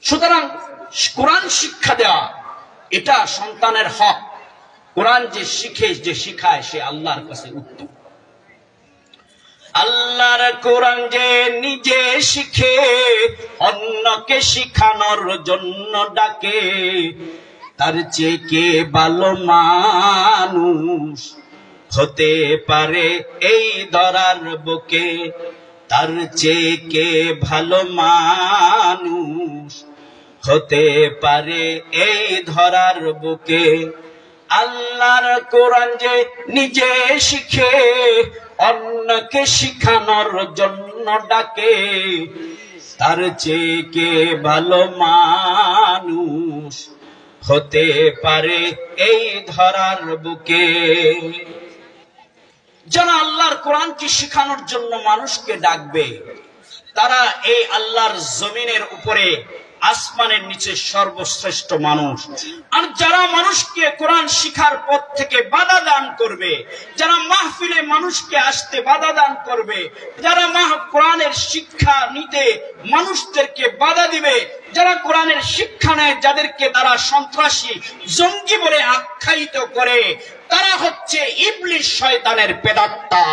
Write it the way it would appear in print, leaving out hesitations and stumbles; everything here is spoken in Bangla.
সুতরাং কোরআন শিক্ষা দেওয়া এটা সন্তানের হক। কোরআন যে শিখে যে শিখায় সে আল্লাহর কাছে উত্তম। আল্লাহর কোরআন যে নিজে শিখে অন্যকে শিখানোর জন্য ডাকে, তার চেয়ে কে ভালো মানুষ হতে পারে এই ধরার বুকে, তার চেয়ে কে ভালো মানুষ হতে পারে এই ধরার বুকে। আল্লাহর কোরআন যে নিজে শিখে অন্যকে শিখানোর জন্য ডাকে, তার চেয়ে কে ভালো মানুষ হতে পারে এই ধরার বুকে। যারা আল্লাহর কোরআনকে শিখানোর জন্য মানুষকে ডাকবে, তারা এই আল্লাহর জমিনের উপরে আসমানের নিচে সর্বশ্রেষ্ঠ মানুষ। আর যারা মানুষকে কোরআন শিখার পথ থেকে বাধা দান করবে, যারা মাহফিলে মানুষকে আসতে বাধা দান করবে, যারা কোরআনের শিক্ষা নিতে মানুষদেরকে বাধা দিবে, যারা কোরআনের শিক্ষা নেয়, যাদেরকে তারা সন্ত্রাসী জঙ্গি বলে আখ্যায়িত করে, তারা হচ্ছে ইবলিস শয়তানের প্রেতাত্মা।